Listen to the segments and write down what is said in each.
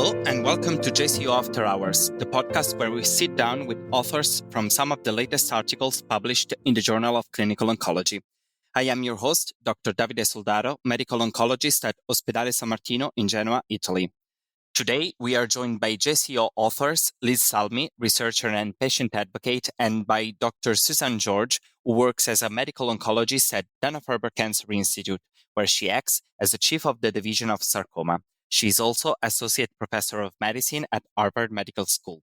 Hello and welcome to JCO After Hours, the podcast where we sit down with authors from some of the latest articles published in the Journal of Clinical Oncology. I am your host, Dr. Davide Soldato, medical oncologist at Ospedale San Martino in Genoa, Italy. Today, we are joined by JCO authors Liz Salmi, researcher and patient advocate, and by Dr. Suzanne George, who works as a medical oncologist at Dana-Farber Cancer Institute, where she acts as the chief of the division of sarcoma. She is also associate professor of medicine at Harvard Medical School.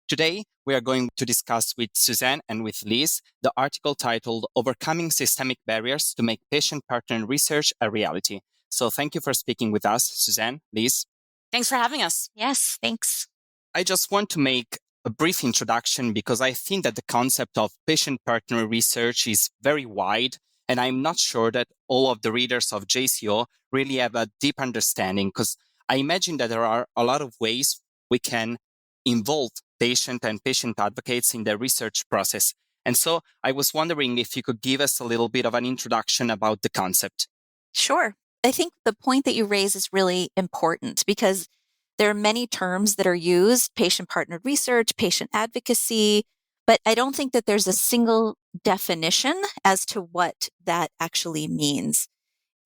Today, we are going to discuss with Suzanne and with Liz the article titled Overcoming Systemic Barriers to Make Patient-Partnered Research a Reality. So thank you for speaking with us, Suzanne, Liz. Thanks for having us. Yes, thanks. I just want to make a brief introduction because I think that the concept of patient-partnered research is very wide, and I'm not sure that all of the readers of JCO really have a deep understanding, because I imagine that there are a lot of ways we can involve patient and patient advocates in the research process. And so I was wondering if you could give us a little bit of an introduction about the concept. Sure. I think the point that you raise is really important because there are many terms that are used, patient-partnered research, patient advocacy, but I don't think that there's a single definition as to what that actually means.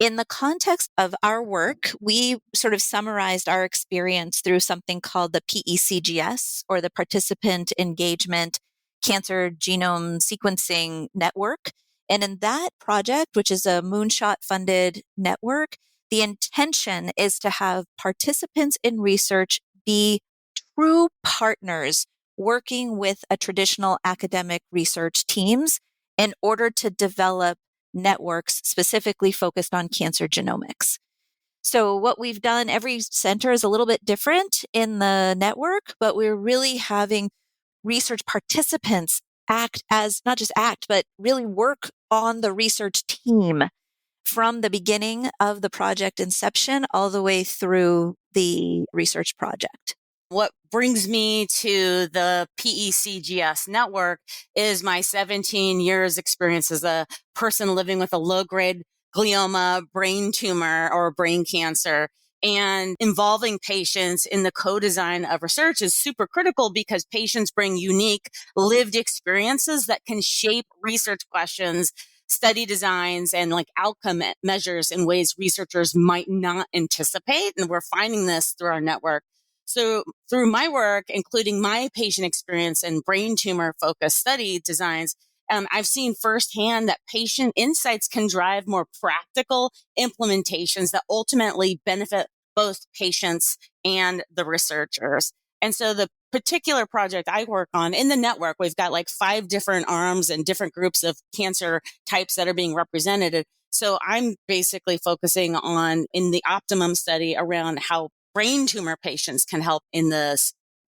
In the context of our work, we sort of summarized our experience through something called the PE-CGS, or the Participant Engagement Cancer Genome Sequencing Network. And in that project, which is a Moonshot-funded network, the intention is to have participants in research be true partners working with a traditional academic research teams in order to develop networks specifically focused on cancer genomics. So what we've done, every center is a little bit different in the network, but we're really having research participants but really work on the research team from the beginning of the project inception all the way through the research project. What brings me to the PE-CGS network is my 17 years experience as a person living with a low-grade glioma, brain tumor, or brain cancer. And involving patients in the co-design of research is super critical because patients bring unique lived experiences that can shape research questions, study designs, and outcome measures in ways researchers might not anticipate. And we're finding this through our network. So through my work, including my patient experience and brain tumor focused study designs, I've seen firsthand that patient insights can drive more practical implementations that ultimately benefit both patients and the researchers. And so the particular project I work on in the network, we've got 5 different arms and different groups of cancer types that are being represented. So I'm basically focusing on in the optimum study around how brain tumor patients can help in the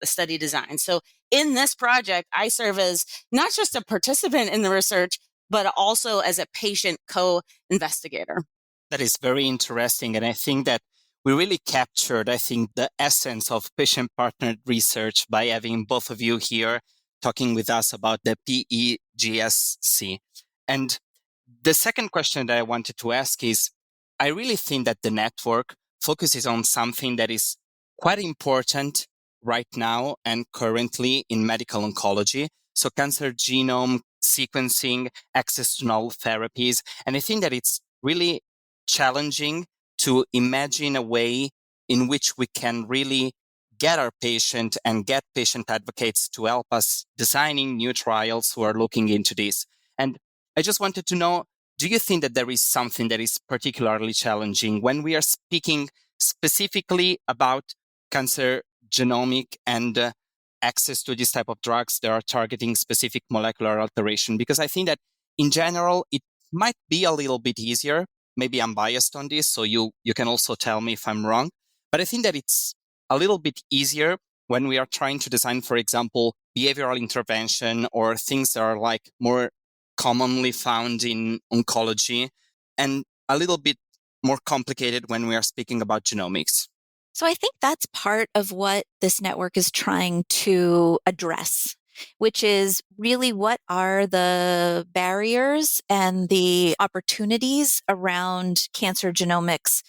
study design. So in this project, I serve as not just a participant in the research, but also as a patient co-investigator. That is very interesting. And I think that we really captured, the essence of patient-partnered research by having both of you here talking with us about the PE-GSC. And the second question that I wanted to ask is, I really think that the network focuses on something that is quite important right now and currently in medical oncology. So cancer genome sequencing, access to novel therapies. And I think that it's really challenging to imagine a way in which we can really get our patient and get patient advocates to help us designing new trials who are looking into this. And I just wanted to know, do you think that there is something that is particularly challenging when we are speaking specifically about cancer genomic and access to this type of drugs that are targeting specific molecular alteration? Because I think that in general, it might be a little bit easier. Maybe I'm biased on this, so you can also tell me if I'm wrong. But I think that it's a little bit easier when we are trying to design, for example, behavioral intervention or things that are more commonly found in oncology, and a little bit more complicated when we are speaking about genomics. So I think that's part of what this network is trying to address, which is really what are the barriers and the opportunities around cancer genomics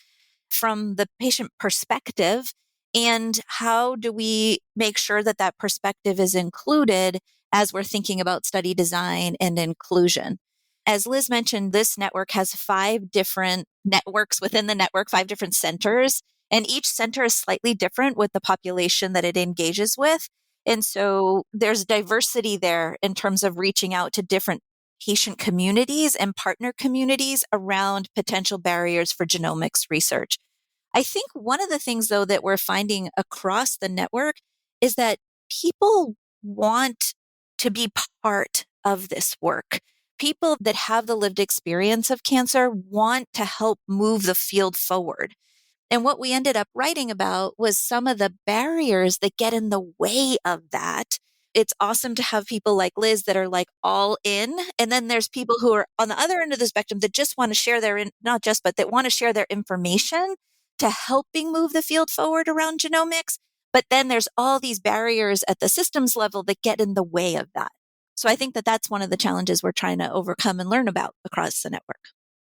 from the patient perspective. And how do we make sure that that perspective is included as we're thinking about study design and inclusion? As Liz mentioned, this network has 5 different networks within the network, 5 different centers, and each center is slightly different with the population that it engages with. And so there's diversity there in terms of reaching out to different patient communities and partner communities around potential barriers for genomics research. I think one of the things, though, that we're finding across the network is that people want to be part of this work. People that have the lived experience of cancer want to help move the field forward. And what we ended up writing about was some of the barriers that get in the way of that. It's awesome to have people like Liz that are like all in. And then there's people who are on the other end of the spectrum that just want to share that want to share their information to helping move the field forward around genomics. But then there's all these barriers at the systems level that get in the way of that. So I think that that's one of the challenges we're trying to overcome and learn about across the network.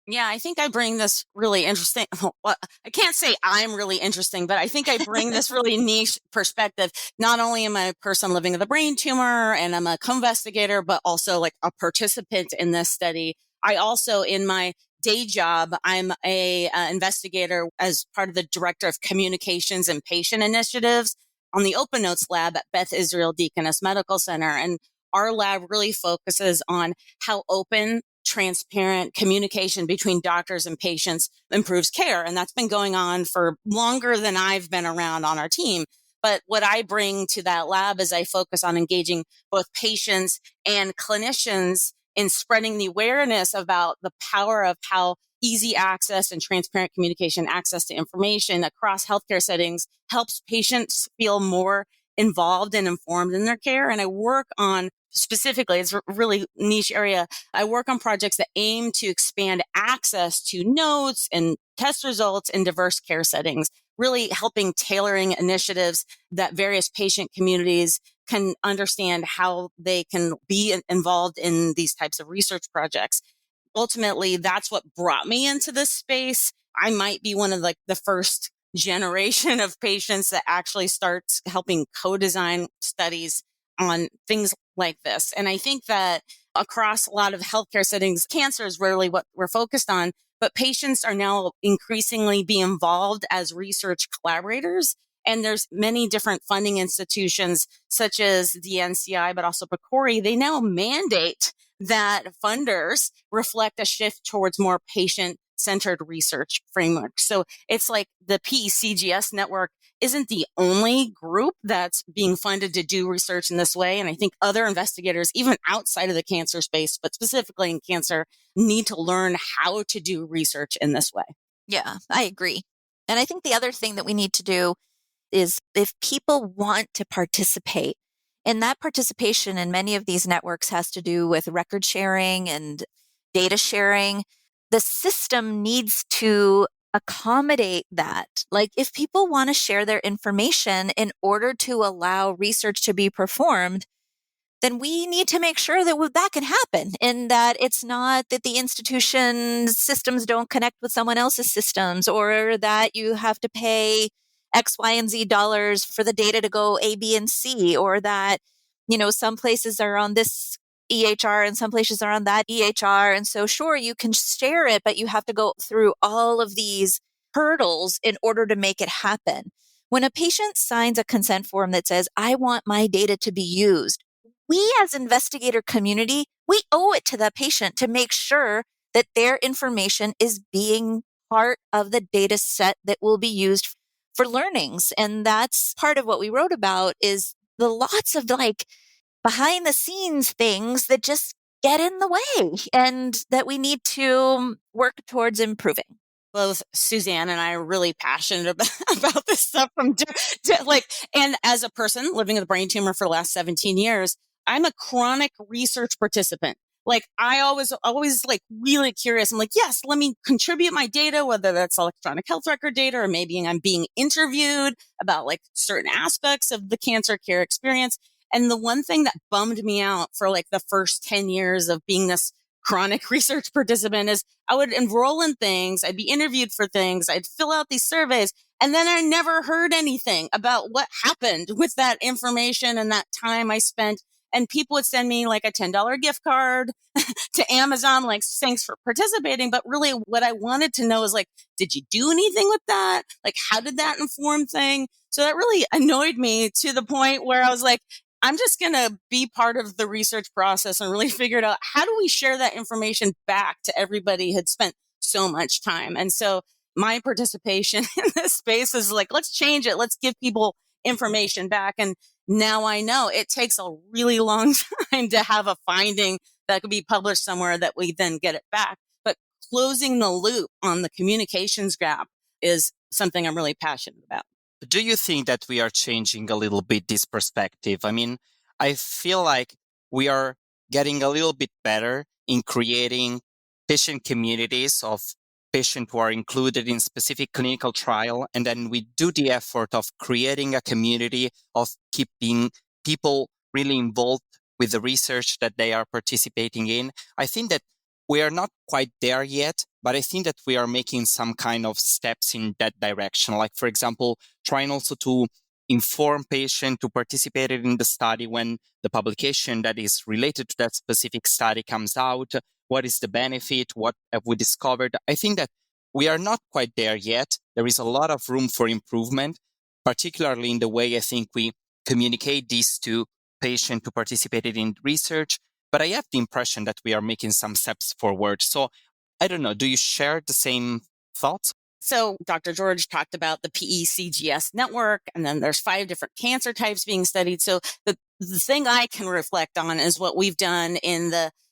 Yeah, I think I bring this really interesting. Well, I can't say I'm really interesting, but I think I bring this really niche perspective. Not only am I a person living with a brain tumor and I'm a co-investigator, but also like a participant in this study. I also, in my day job, I'm a investigator as part of the director of communications and patient initiatives on the Open Notes lab at Beth Israel Deaconess Medical Center. And our lab really focuses on how open, transparent communication between doctors and patients improves care. And that's been going on for longer than I've been around on our team. But what I bring to that lab is I focus on engaging both patients and clinicians in spreading the awareness about the power of how easy access and transparent communication, access to information across healthcare settings helps patients feel more involved and informed in their care. And I work on specifically, it's a really niche area. I work on projects that aim to expand access to notes and test results in diverse care settings, really helping tailoring initiatives that various patient communities can understand how they can be involved in these types of research projects. Ultimately, that's what brought me into this space. I might be one of like the first generation of patients that actually starts helping co-design studies on things like this. And I think that across a lot of healthcare settings, cancer is rarely what we're focused on, but patients are now increasingly being involved as research collaborators. And there's many different funding institutions such as the NCI, but also PCORI. They now mandate that funders reflect a shift towards more patient-centered research framework. So it's like the PE-CGS network isn't the only group that's being funded to do research in this way. And I think other investigators, even outside of the cancer space, but specifically in cancer, need to learn how to do research in this way. Yeah, I agree. And I think the other thing that we need to do is if people want to participate, and that participation in many of these networks has to do with record sharing and data sharing, the system needs to accommodate that. Like if people want to share their information in order to allow research to be performed, then we need to make sure that that can happen and that it's not that the institution's systems don't connect with someone else's systems, or that you have to pay X, Y, and Z dollars for the data to go A, B, and C, or that, some places are on this EHR and some places are on that EHR. And so sure, you can share it, but you have to go through all of these hurdles in order to make it happen. When a patient signs a consent form that says, I want my data to be used, we as investigator community, we owe it to the patient to make sure that their information is being part of the data set that will be used for learnings. And that's part of what we wrote about is the lots of like behind the scenes things that just get in the way and that we need to work towards improving. Both Suzanne and I are really passionate about this stuff and as a person living with a brain tumor for the last 17 years, I'm a chronic research participant. Like I always like really curious. I'm like, yes, let me contribute my data, whether that's electronic health record data, or maybe I'm being interviewed about like certain aspects of the cancer care experience. And the one thing that bummed me out for like the first 10 years of being this chronic research participant is I would enroll in things. I'd be interviewed for things. I'd fill out these surveys. And then I never heard anything about what happened with that information and that time I spent. And people would send me like a $10 gift card to Amazon, like, thanks for participating. But really what I wanted to know is like, did you do anything with that? Like, how did that inform thing? So that really annoyed me to the point where I was like, I'm just going to be part of the research process and really figure out how do we share that information back to everybody who had spent so much time. And so my participation in this space is like, let's change it. Let's give people information back. And now I know it takes a really long time to have a finding that could be published somewhere that we then get it back. But closing the loop on the communications gap is something I'm really passionate about. Do you think that we are changing a little bit this perspective? I mean, I feel like we are getting a little bit better in creating patient communities of patients who are included in specific clinical trial. And then we do the effort of creating a community of keeping people really involved with the research that they are participating in. I think that we are not quite there yet, but I think that we are making some kind of steps in that direction. Like, for example, trying also to inform patients who participated in the study when the publication that is related to that specific study comes out. What is the benefit? What have we discovered? I think that we are not quite there yet. There is a lot of room for improvement, particularly in the way I think we communicate these to patients who participated in research. But I have the impression that we are making some steps forward. So I don't know, do you share the same thoughts? So Dr. George talked about the PE-CGS network, and then there's 5 different cancer types being studied. So the thing I can reflect on is what we've done in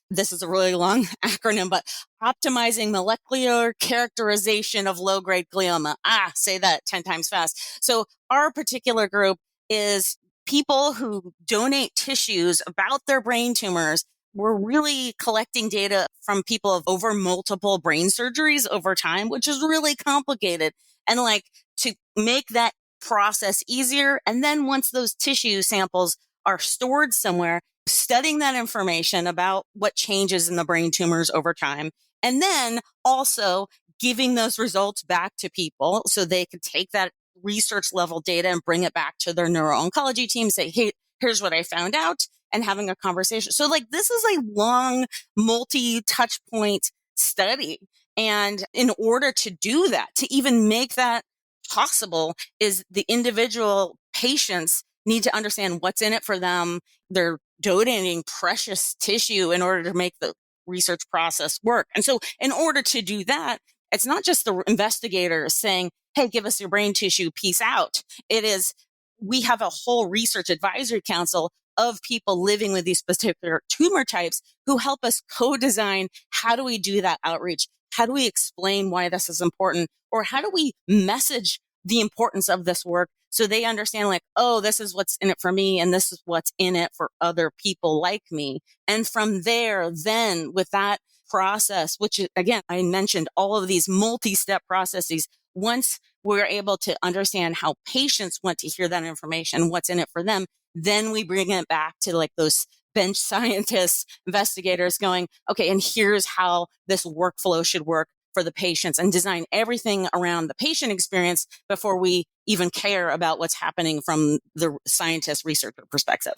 this is a really long acronym, but optimizing molecular characterization of low-grade glioma. Say that 10 times fast. So our particular group is people who donate tissues about their brain tumors. We're really collecting data from people of over multiple brain surgeries over time, which is really complicated. And like to make that process easier. And then once those tissue samples are stored somewhere, studying that information about what changes in the brain tumors over time. And then also giving those results back to people so they could take that research level data and bring it back to their neuro-oncology team, say, hey, here's what I found out, and having a conversation. So like this is a long multi-touch point study. And in order to do that, to even make that possible, is the individual patients need to understand what's in it for them. They're donating precious tissue in order to make the research process work. And so in order to do that, it's not just the investigator saying, hey, give us your brain tissue, peace out. It is, we have a whole research advisory council of people living with these particular tumor types who help us co-design how do we do that outreach? How do we explain why this is important? Or how do we message the importance of this work so they understand like, oh, this is what's in it for me and this is what's in it for other people like me. And from there, then with that process, which again, I mentioned all of these multi-step processes, once we're able to understand how patients want to hear that information, what's in it for them, then we bring it back to like those bench scientists, investigators going, okay, and here's how this workflow should work for the patients, and design everything around the patient experience before we even care about what's happening from the scientist researcher perspective.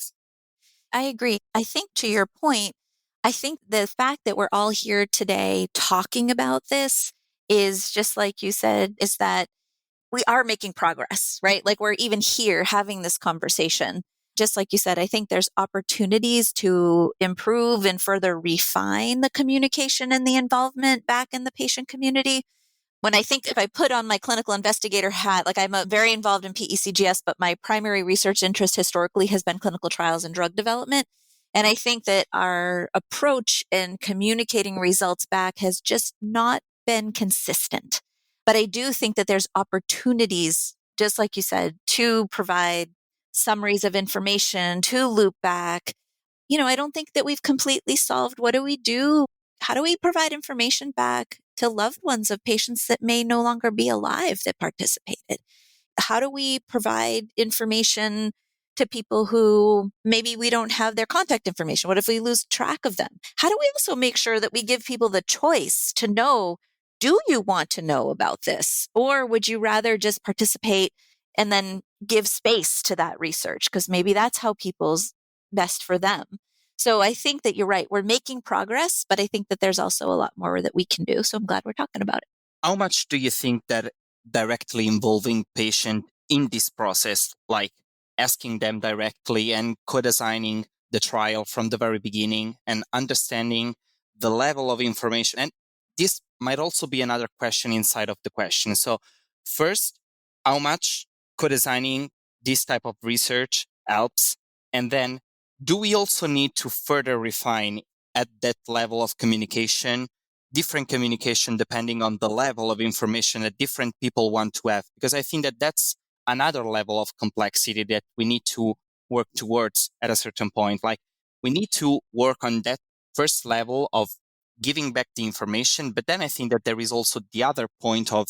I agree. I think to your point, I think the fact that we're all here today talking about this is just like you said, is that we are making progress, right? Like we're even here having this conversation. Just like you said, I think there's opportunities to improve and further refine the communication and the involvement back in the patient community. When I think if I put on my clinical investigator hat, like I'm very involved in PE-CGS, but my primary research interest historically has been clinical trials and drug development. And I think that our approach in communicating results back has just not been consistent. But I do think that there's opportunities, just like you said, to provide summaries of information, to loop back. I don't think that we've completely solved what do we do? How do we provide information back to loved ones of patients that may no longer be alive that participated? How do we provide information to people who maybe we don't have their contact information? What if we lose track of them? How do we also make sure that we give people the choice to know, do you want to know about this? Or would you rather just participate and then give space to that research? Because maybe that's how people's best for them. So I think that you're right. We're making progress, but I think that there's also a lot more that we can do. So I'm glad we're talking about it. How much do you think that directly involving patient in this process, like asking them directly and co-designing the trial from the very beginning and understanding the level of information? And this might also be another question inside of the question. So first, how much co-designing this type of research helps? And then do we also need to further refine at that level of communication, different communication depending on the level of information that different people want to have? Because I think that that's another level of complexity that we need to work towards at a certain point. Like we need to work on that first level of giving back the information. But then I think that there is also the other point of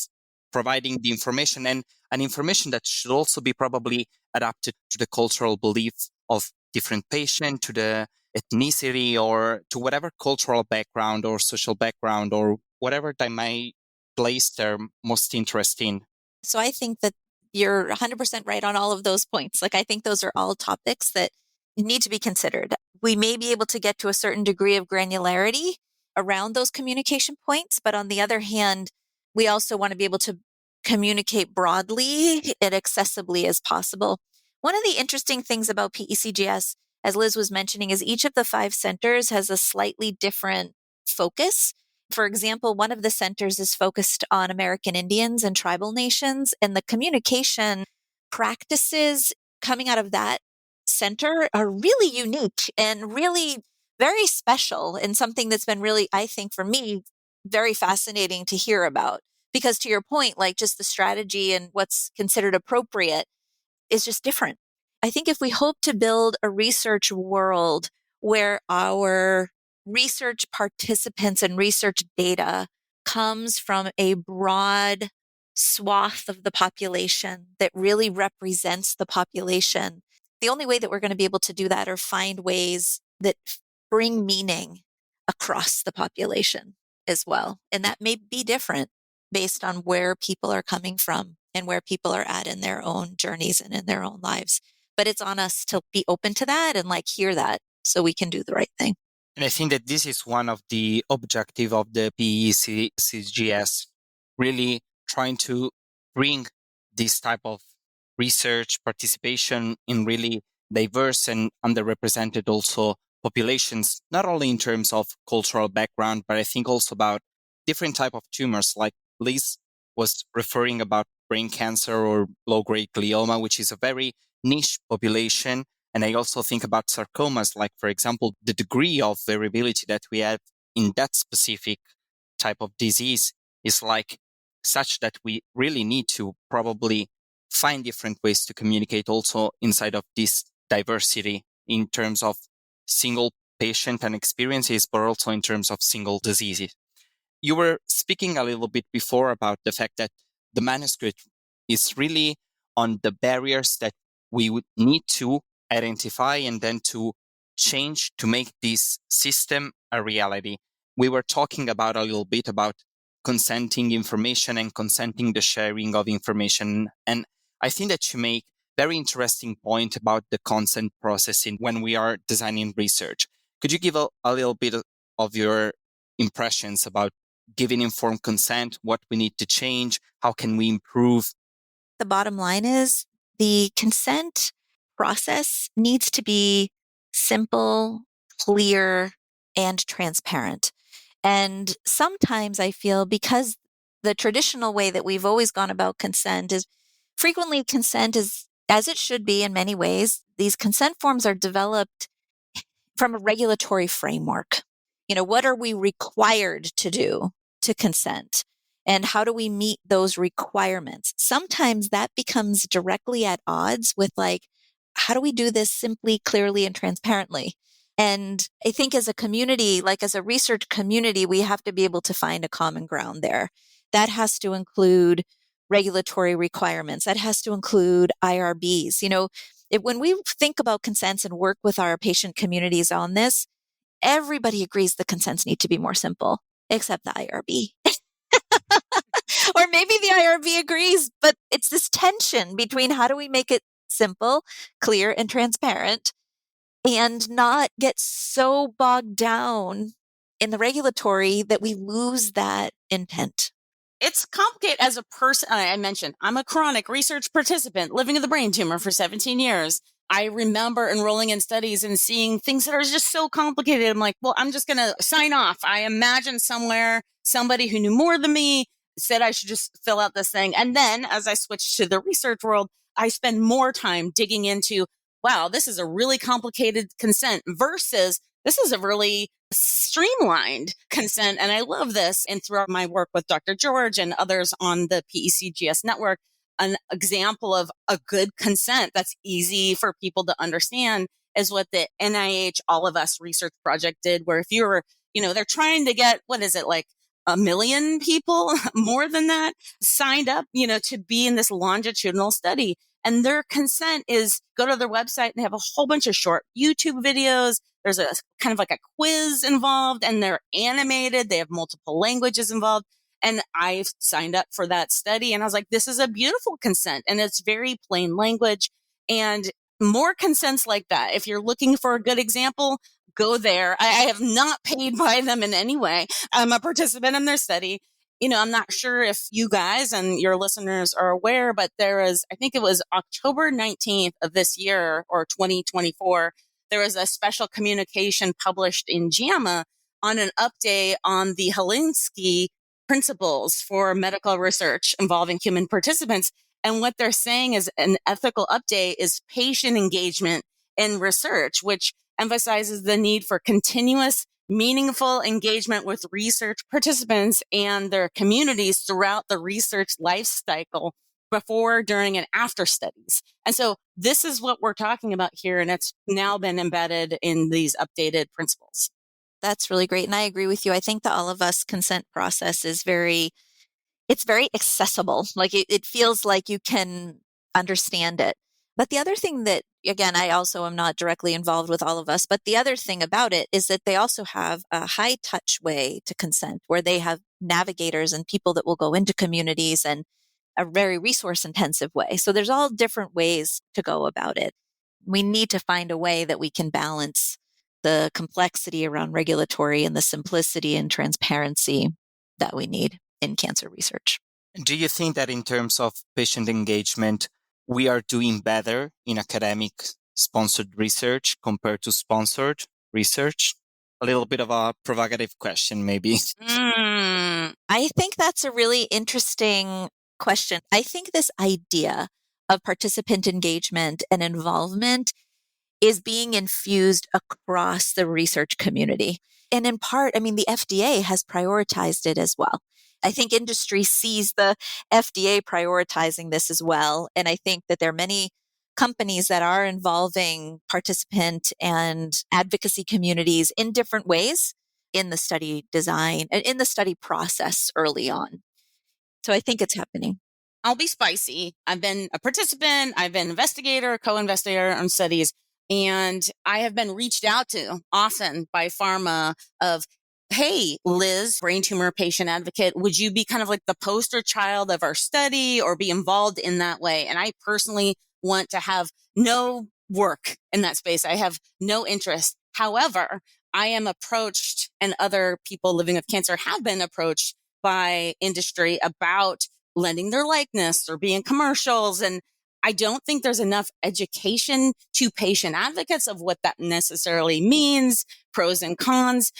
providing the information, and an information that should also be probably adapted to the cultural beliefs of different patient, to the ethnicity, or to whatever cultural background or social background or whatever they might place their most interest in. So I think that you're 100% right on all of those points. Like, I think those are all topics that need to be considered. We may be able to get to a certain degree of granularity around those communication points, but on the other hand, we also want to be able to communicate broadly and accessibly as possible. One of the interesting things about PE-CGS, as Liz was mentioning, is each of the 5 centers has a slightly different focus. For example, one of the centers is focused on American Indians and tribal nations, and the communication practices coming out of that center are really unique and really very special, and something that's been really, I think for me, very fascinating to hear about. Because to your point, like just the strategy and what's considered appropriate is just different. I think if we hope to build a research world where our research participants and research data comes from a broad swath of the population that really represents the population, the only way that we're going to be able to do that are find ways that bring meaning across the population as well. And that may be different based on where people are coming from and where people are at in their own journeys and in their own lives. But it's on us to be open to that and like hear that so we can do the right thing. And I think that this is one of the objectives of the PE-CGS, really trying to bring this type of research participation in really diverse and underrepresented also populations, not only in terms of cultural background, but I think also about different type of tumors, like Liz was referring about brain cancer or low-grade glioma, which is a very niche population. And I also think about sarcomas, like, for example, the degree of variability that we have in that specific type of disease is like such that we really need to probably find different ways to communicate also inside of this diversity in terms of single patient and experiences, but also in terms of single diseases. You were speaking a little bit before about the fact that the manuscript is really on the barriers that we would need to identify and then to change to make this system a reality. We were talking about a little bit about consenting information and consenting the sharing of information. And I think that you make very interesting point about the consent processing when we are designing research. Could you give a little bit of your impressions about giving informed consent, what we need to change, how can we improve? The bottom line is the consent process needs to be simple, clear, and transparent. And sometimes I feel because the traditional way that we've always gone about consent is frequently consent is, as it should be in many ways, these consent forms are developed from a regulatory framework. What are we required to do to consent? And how do we meet those requirements? Sometimes that becomes directly at odds with how do we do this simply, clearly, and transparently? And I think as a community, like as a research community, we have to be able to find a common ground there. That has to include regulatory requirements. That has to include IRBs. When we think about consents and work with our patient communities on this, everybody agrees the consents need to be more simple, except the IRB. Or maybe the IRB agrees, but it's this tension between how do we make it simple, clear, and transparent and not get so bogged down in the regulatory that we lose that intent. It's complicated as a person. I mentioned I'm a chronic research participant living with a brain tumor for 17 years. I remember enrolling in studies and seeing things that are just so complicated. I'm like, well, I'm just going to sign off. I imagine somewhere somebody who knew more than me said I should just fill out this thing. And then as I switched to the research world, I spend more time digging into, wow, this is a really complicated consent versus this is a really streamlined consent. And I love this. And throughout my work with Dr. George and others on the PE-CGS network, an example of a good consent that's easy for people to understand is what the NIH All of Us research project did, where if you're, they're trying to get, what is it, like 1 million people, more than that, signed up, to be in this longitudinal study. And their consent is go to their website and they have a whole bunch of short YouTube videos. There's a kind of like a quiz involved and they're animated. They have multiple languages involved. And I signed up for that study and I was like, this is a beautiful consent and it's very plain language and more consents like that. If you're looking for a good example, go there. I have not paid by them in any way. I'm a participant in their study. I'm not sure if you guys and your listeners are aware, but I think it was October 19th of this year or 2024, there was a special communication published in JAMA on an update on the Helsinki principles for medical research involving human participants. And what they're saying is an ethical update is patient engagement in research, which emphasizes the need for continuous, meaningful engagement with research participants and their communities throughout the research life cycle before, during, and after studies. And so this is what we're talking about here, and it's now been embedded in these updated principles. That's really great. And I agree with you. I think the All of Us consent process is very accessible. Like it feels like you can understand it. But the other thing that, again, I also am not directly involved with All of Us, but the other thing about it is that they also have a high touch way to consent where they have navigators and people that will go into communities and a very resource intensive way. So there's all different ways to go about it. We need to find a way that we can balance the complexity around regulatory and the simplicity and transparency that we need in cancer research. Do you think that in terms of patient engagement, we are doing better in academic sponsored research compared to sponsored research? A little bit of a provocative question, maybe. I think that's a really interesting question. I think this idea of participant engagement and involvement is being infused across the research community. And in part, the FDA has prioritized it as well. I think industry sees the FDA prioritizing this as well. And I think that there are many companies that are involving participant and advocacy communities in different ways in the study design and in the study process early on. So I think it's happening. I'll be spicy. I've been a participant. I've been investigator, co-investigator on studies. And I have been reached out to often by pharma of, hey, Liz, brain tumor patient advocate, would you be kind of like the poster child of our study or be involved in that way? And I personally want to have no work in that space. I have no interest. However, I am approached and other people living with cancer have been approached by industry about lending their likeness or being commercials. And I don't think there's enough education to patient advocates of what that necessarily means, pros and cons.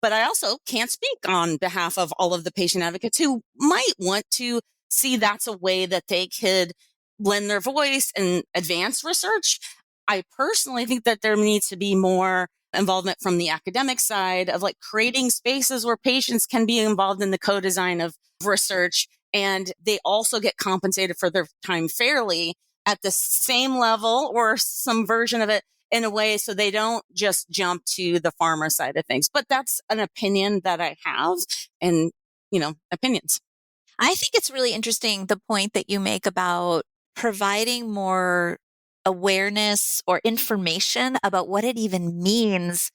But I also can't speak on behalf of all of the patient advocates who might want to see that's a way that they could lend their voice and advance research. I personally think that there needs to be more involvement from the academic side of like creating spaces where patients can be involved in the co-design of research and they also get compensated for their time fairly at the same level or some version of it in a way so they don't just jump to the pharma side of things. But that's an opinion that I have and, opinions. I think it's really interesting the point that you make about providing more awareness or information about what it even means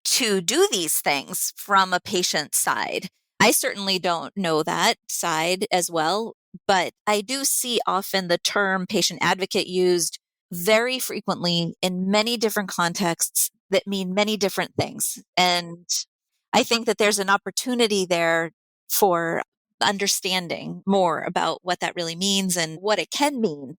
to do these things from a patient side. I certainly don't know that side as well, but I do see often the term patient advocate used very frequently in many different contexts that mean many different things. And I think that there's an opportunity there for understanding more about what that really means and what it can mean.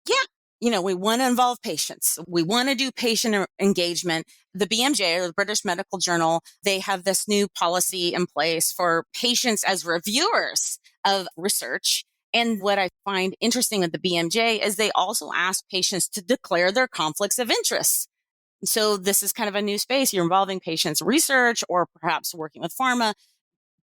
Yeah. We want to involve patients. We want to do patient engagement. The BMJ, or the British Medical Journal, they have this new policy in place for patients as reviewers of research. And what I find interesting with the BMJ is they also ask patients to declare their conflicts of interest. So this is kind of a new space. You're involving patients research or perhaps working with pharma.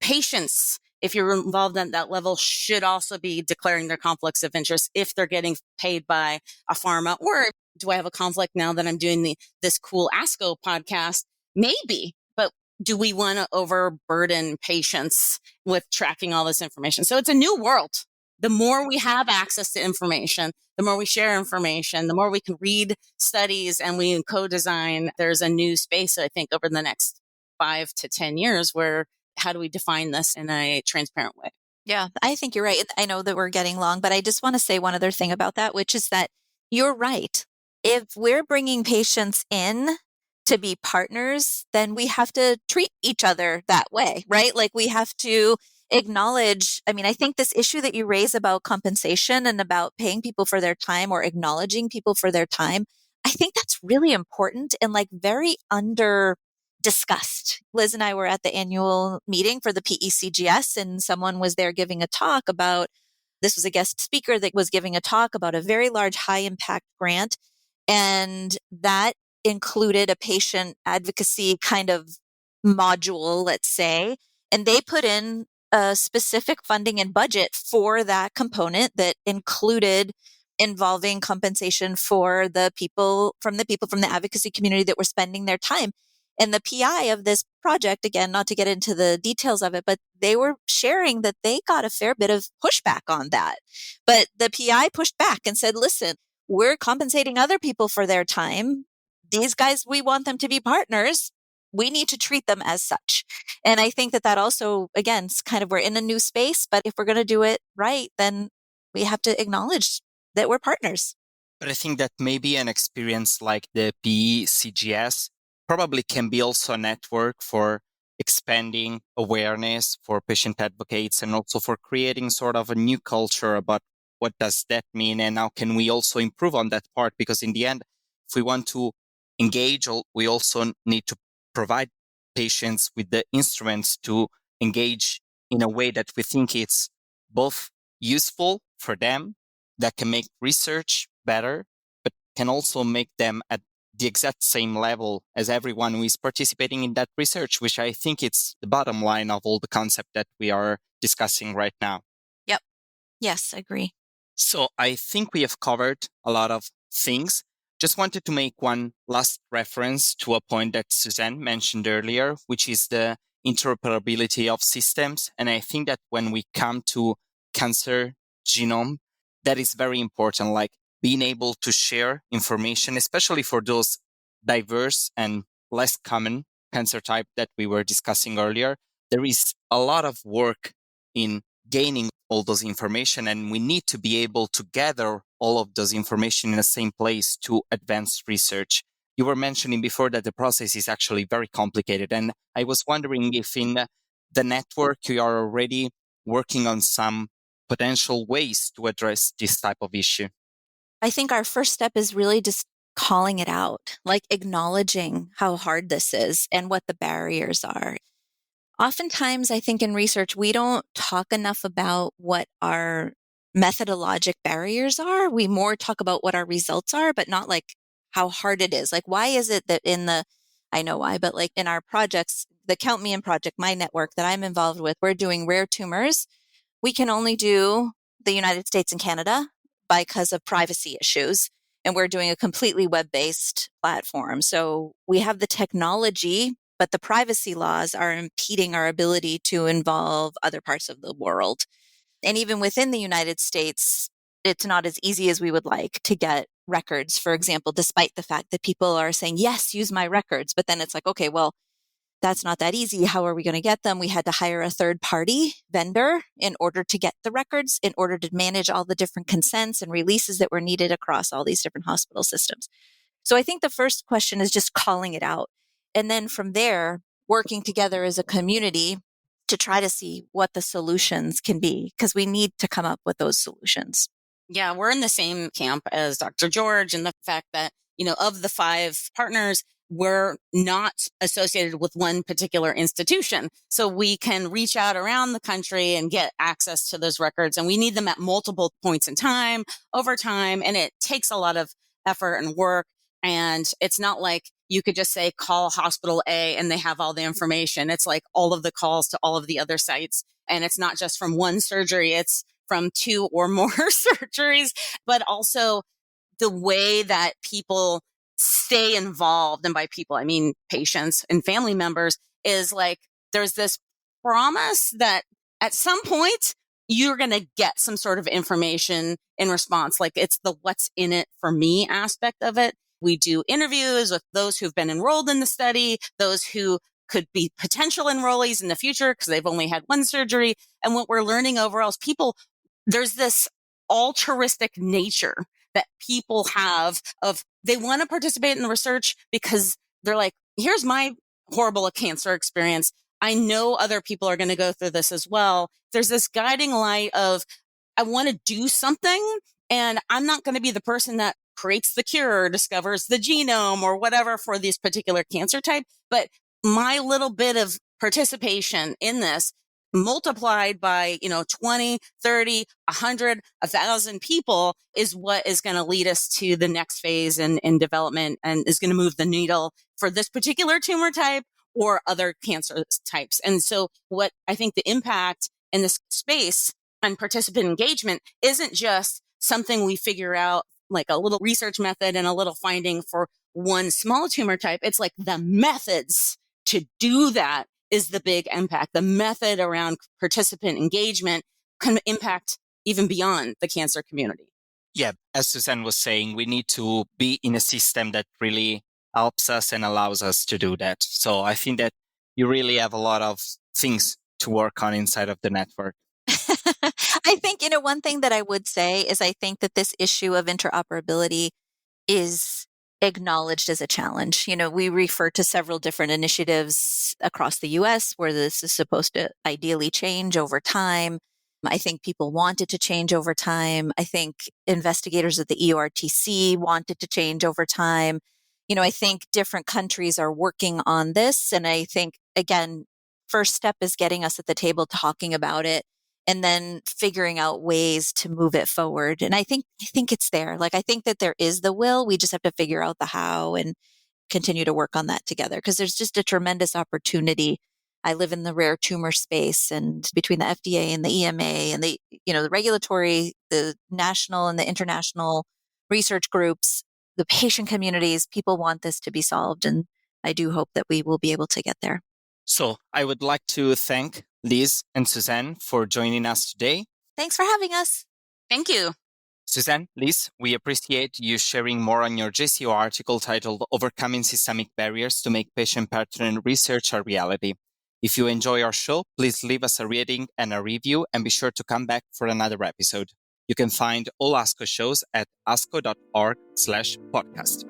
Patients, if you're involved at that level, should also be declaring their conflicts of interest if they're getting paid by a pharma. Or do I have a conflict now that I'm doing this cool ASCO podcast? Maybe, but do we want to overburden patients with tracking all this information? So it's a new world. The more we have access to information, the more we share information, the more we can read studies and we co-design. There's a new space, I think, over the next 5 to 10 years where how do we define this in a transparent way? Yeah, I think you're right. I know that we're getting long, but I just want to say one other thing about that, which is that you're right. If we're bringing patients in to be partners, then we have to treat each other that way, right? Like we have to acknowledge, I think this issue that you raise about compensation and about paying people for their time or acknowledging people for their time, I think that's really important and like very under discussed. Liz and I were at the annual meeting for the PE-CGS, and someone was there giving a talk about, this was a guest speaker that was giving a talk about a very large high impact grant. And that included a patient advocacy kind of module, let's say, and they put in a specific funding and budget for that component that included involving compensation for the people from the advocacy community that were spending their time. And the PI of this project, again, not to get into the details of it, but they were sharing that they got a fair bit of pushback on that. But the PI pushed back and said, listen, we're compensating other people for their time. These guys, we want them to be partners. We need to treat them as such. And I think that also, again, it's kind of, we're in a new space, but if we're going to do it right, then we have to acknowledge that we're partners. But I think that maybe an experience like the PE-CGS probably can be also a network for expanding awareness for patient advocates and also for creating sort of a new culture about what does that mean and how can we also improve on that part? Because in the end, if we want to engage, we also need to provide patients with the instruments to engage in a way that we think it's both useful for them, that can make research better, but can also make them at the exact same level as everyone who is participating in that research, which I think it's the bottom line of all the concept that we are discussing right now. Yep. Yes, I agree. So I think we have covered a lot of things. Just wanted to make one last reference to a point that Suzanne mentioned earlier, which is the interoperability of systems. And I think that when we come to cancer genome, that is very important, like being able to share information, especially for those diverse and less common cancer type that we were discussing earlier. There is a lot of work in gaining all those information, and we need to be able to gather all of those information in the same place to advance research. You were mentioning before that the process is actually very complicated, and I was wondering if in the network you are already working on some potential ways to address this type of issue. I think our first step is really just calling it out, like acknowledging how hard this is and what the barriers are. Oftentimes, I think in research, we don't talk enough about what our methodologic barriers are. We more talk about what our results are, but not like how hard it is. Like, why is it that I know why, but like in our projects, the Count Me In project, my network that I'm involved with, we're doing rare tumors. We can only do the United States and Canada because of privacy issues. And we're doing a completely web-based platform. So we have the technology, but the privacy laws are impeding our ability to involve other parts of the world. And even within the United States, it's not as easy as we would like to get records, for example, despite the fact that people are saying, yes, use my records. But then it's like, okay, well, that's not that easy. How are we going to get them? We had to hire a third-party vendor in order to get the records, in order to manage all the different consents and releases that were needed across all these different hospital systems. So I think the first question is just calling it out. And then from there, working together as a community to try to see what the solutions can be, because we need to come up with those solutions. Yeah, we're in the same camp as Dr. George, and the fact that, of the 5 partners, we're not associated with one particular institution. So we can reach out around the country and get access to those records. And we need them at multiple points in time, over time. And it takes a lot of effort and work. And it's not like you could just say, call hospital A and they have all the information. It's like all of the calls to all of the other sites. And it's not just from one surgery. It's from 2 or more surgeries, but also the way that people stay involved. And by people, I mean patients and family members, is like, there's this promise that at some point you're going to get some sort of information in response. Like, it's the what's in it for me aspect of it. We do interviews with those who've been enrolled in the study, those who could be potential enrollees in the future because they've only had one surgery. And what we're learning overall is there's this altruistic nature that people have of, they want to participate in the research because they're like, here's my horrible cancer experience. I know other people are going to go through this as well. There's this guiding light of, I want to do something, and I'm not going to be the person that creates the cure or discovers the genome or whatever for this particular cancer type. But my little bit of participation in this, multiplied by, 20, 30, 100, 1,000 people, is what is going to lead us to the next phase in development, and is going to move the needle for this particular tumor type or other cancer types. And so what I think the impact in this space on participant engagement isn't just something we figure out, like a little research method and a little finding for one small tumor type. It's like the methods to do that is the big impact. The method around participant engagement can impact even beyond the cancer community. Yeah, as Suzanne was saying, we need to be in a system that really helps us and allows us to do that. So I think that you really have a lot of things to work on inside of the network. I think, one thing that I would say is I think that this issue of interoperability is acknowledged as a challenge. We refer to several different initiatives across the US where this is supposed to ideally change over time. I think people want it to change over time. I think investigators at the EORTC want it to change over time. I think different countries are working on this. And I think, again, first step is getting us at the table talking about it, and then figuring out ways to move it forward. And I think it's there. Like, I think that there is the will. We just have to figure out the how and continue to work on that together, because there's just a tremendous opportunity. I live in the rare tumor space, and between the FDA and the EMA and the regulatory, the national and the international research groups, the patient communities, people want this to be solved. And I do hope that we will be able to get there. So I would like to thank Liz and Suzanne for joining us today. Thanks for having us. Thank you. Suzanne, Liz, we appreciate you sharing more on your JCO article titled Overcoming Systemic Barriers to Make Patient-Partnered Research a Reality. If you enjoy our show, please leave us a rating and a review, and be sure to come back for another episode. You can find all ASCO shows at asco.org/podcast.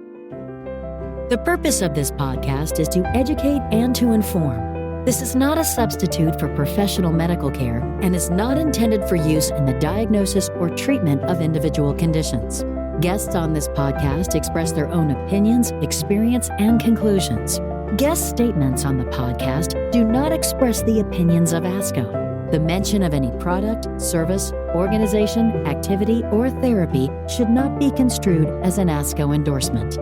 The purpose of this podcast is to educate and to inform. This is not a substitute for professional medical care and is not intended for use in the diagnosis or treatment of individual conditions. Guests on this podcast express their own opinions, experience, and conclusions. Guest statements on the podcast do not express the opinions of ASCO. The mention of any product, service, organization, activity, or therapy should not be construed as an ASCO endorsement.